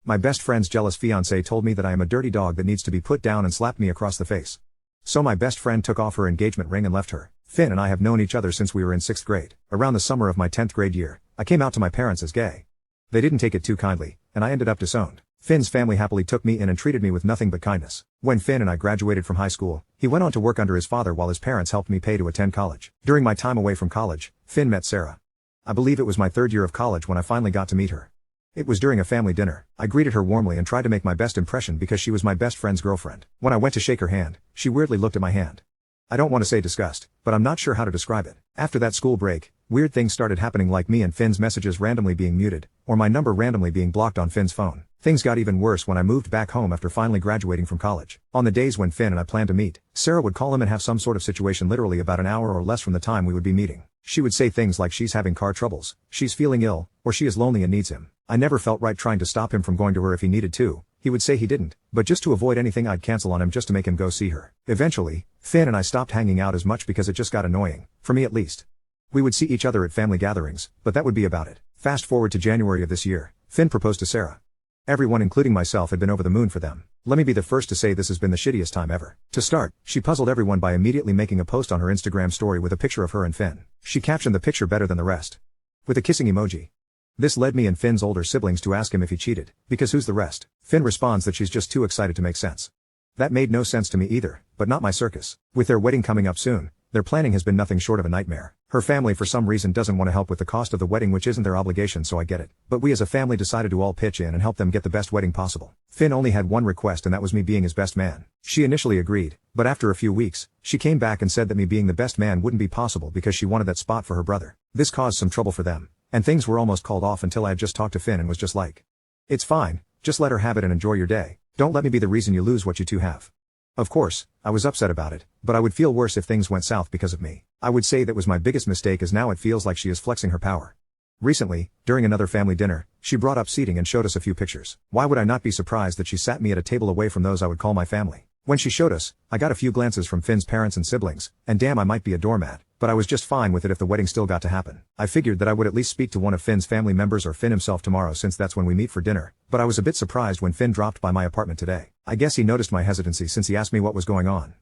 My best friend's jealous fiance told me that I am a dirty dog that needs to be put down and slapped me across the face. So my best friend took off her engagement ring and left her. Finn and I have known each other since we were in 6th grade. Around the summer of my 10th grade year, I came out to my parents as gay. They didn't take it too kindly, and I ended up disowned. Finn's family happily took me in and treated me with nothing but kindness. When Finn and I graduated from high school, he went on to work under his father while his parents helped me pay to attend college. During my time away from college, Finn met Sarah. I believe it was my 3rd year of college when I finally got to meet her. It was during a family dinner. I greeted her warmly and tried to make my best impression because she was my best friend's girlfriend. When I went to shake her hand, she weirdly looked at my hand. I don't want to say disgust, but I'm not sure how to describe it. After that school break, weird things started happening, like me and Finn's messages randomly being muted, or my number randomly being blocked on Finn's phone. Things got even worse when I moved back home after finally graduating from college. On the days when Finn and I planned to meet, Sarah would call him and have some sort of situation literally about an hour or less from the time we would be meeting. She would say things like she's having car troubles, she's feeling ill, or she is lonely and needs him. I never felt right trying to stop him from going to her if he needed to. He would say he didn't, but just to avoid anything I'd cancel on him just to make him go see her. Eventually, Finn and I stopped hanging out as much because it just got annoying, for me at least. We would see each other at family gatherings, but that would be about it. Fast forward to January of this year, Finn proposed to Sarah. Everyone including myself had been over the moon for them. Let me be the first to say this has been the shittiest time ever. To start, she puzzled everyone by immediately making a post on her Instagram story with a picture of her and Finn. She captioned the picture better than the rest, with a kissing emoji. This led me and Finn's older siblings to ask him if he cheated, because who's the rest? Finn responds that she's just too excited to make sense. That made no sense to me either, but not my circus. With their wedding coming up soon, their planning has been nothing short of a nightmare. Her family for some reason doesn't want to help with the cost of the wedding, which isn't their obligation, so I get it. But we as a family decided to all pitch in and help them get the best wedding possible. Finn only had one request, and that was me being his best man. She initially agreed, but after a few weeks, she came back and said that me being the best man wouldn't be possible because she wanted that spot for her brother. This caused some trouble for them, and things were almost called off until I had just talked to Finn and was just like, "It's fine, just let her have it and enjoy your day. Don't let me be the reason you lose what you two have." Of course, I was upset about it, but I would feel worse if things went south because of me. I would say that was my biggest mistake, as now it feels like she is flexing her power. Recently, during another family dinner, she brought up seating and showed us a few pictures. Why would I not be surprised that she sat me at a table away from those I would call my family? When she showed us, I got a few glances from Finn's parents and siblings, and damn, I might be a doormat, but I was just fine with it if the wedding still got to happen. I figured that I would at least speak to one of Finn's family members or Finn himself tomorrow, since that's when we meet for dinner, but I was a bit surprised when Finn dropped by my apartment today. I guess he noticed my hesitancy since he asked me what was going on.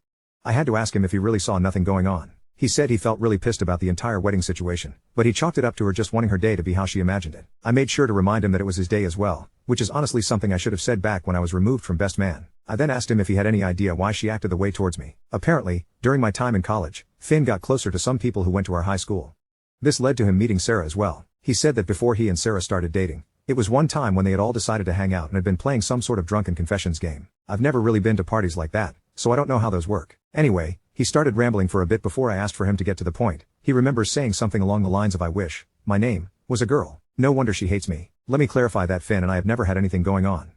I had to ask him if he really saw nothing going on. He said he felt really pissed about the entire wedding situation, but he chalked it up to her just wanting her day to be how she imagined it. I made sure to remind him that it was his day as well, which is honestly something I should have said back when I was removed from best man. I then asked him if he had any idea why she acted the way towards me. Apparently, during my time in college, Finn got closer to some people who went to our high school. This led to him meeting Sarah as well. He said that before he and Sarah started dating, it was one time when they had all decided to hang out and had been playing some sort of drunken confessions game. I've never really been to parties like that, so I don't know how those work. Anyway, he started rambling for a bit before I asked for him to get to the point. He remembers saying something along the lines of, "I wish my name was a girl. No wonder she hates me." Let me clarify that Finn and I have never had anything going on.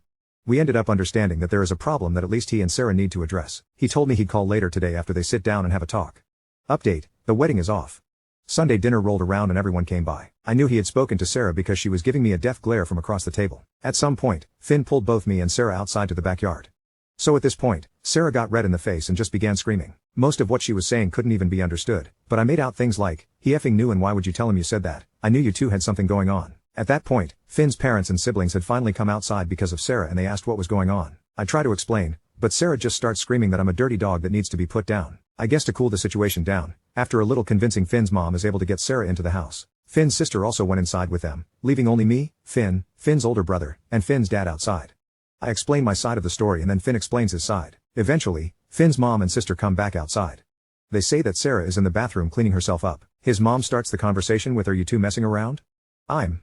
We ended up understanding that there is a problem that at least he and Sarah need to address. He told me he'd call later today after they sit down and have a talk. Update: the wedding is off. Sunday dinner rolled around and everyone came by. I knew he had spoken to Sarah because she was giving me a death glare from across the table. At some point, Finn pulled both me and Sarah outside to the backyard. So at this point, Sarah got red in the face and just began screaming. Most of what she was saying couldn't even be understood, but I made out things like, "He effing knew, and why would you tell him you said that? I knew you two had something going on." At that point, Finn's parents and siblings had finally come outside because of Sarah and they asked what was going on. I try to explain, but Sarah just starts screaming that I'm a dirty dog that needs to be put down. I guess to cool the situation down, after a little convincing, Finn's mom is able to get Sarah into the house. Finn's sister also went inside with them, leaving only me, Finn, Finn's older brother, and Finn's dad outside. I explain my side of the story and then Finn explains his side. Eventually, Finn's mom and sister come back outside. They say that Sarah is in the bathroom cleaning herself up. His mom starts the conversation with, "Are you two messing around?" I'm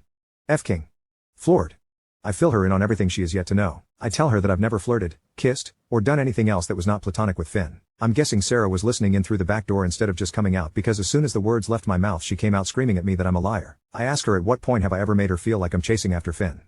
F-king. Floored. I fill her in on everything she is yet to know. I tell her that I've never flirted, kissed, or done anything else that was not platonic with Finn. I'm guessing Sarah was listening in through the back door instead of just coming out, because as soon as the words left my mouth she came out screaming at me that I'm a liar. I ask her at what point have I ever made her feel like I'm chasing after Finn.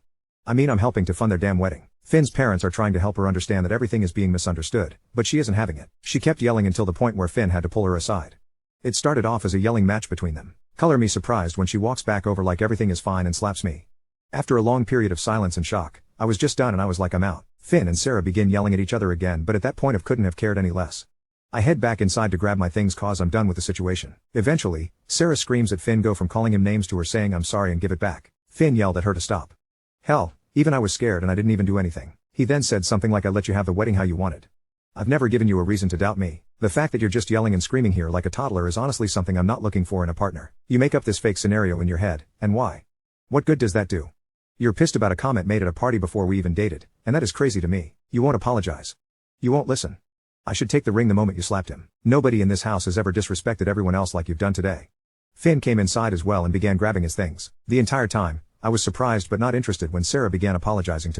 I mean, I'm helping to fund their damn wedding. Finn's parents are trying to help her understand that everything is being misunderstood, but she isn't having it. She kept yelling until the point where Finn had to pull her aside. It started off as a yelling match between them. Color me surprised when she walks back over like everything is fine and slaps me. After a long period of silence and shock, I was just done and I was like, "I'm out." Finn and Sarah begin yelling at each other again, but at that point I couldn't have cared any less. I head back inside to grab my things cause I'm done with the situation. Eventually, Sarah screams at Finn go from calling him names to her saying "I'm sorry" and give it back. Finn yelled at her to stop. Hell, Even I was scared and I didn't even do anything. He then said something like, I let you have the wedding how you wanted. I've never given you a reason to doubt me. The fact that you're just yelling and screaming here like a toddler is honestly something I'm not looking for in a partner. You make up this fake scenario in your head, and why? What good does that do? You're pissed about a comment made at a party before we even dated, and that is crazy to me. You won't apologize. You won't listen. I should take the ring the moment you slapped him. Nobody in this house has ever disrespected everyone else like you've done today. Finn came inside as well and began grabbing his things. The entire time, I was surprised but not interested when Sarah began apologizing to me.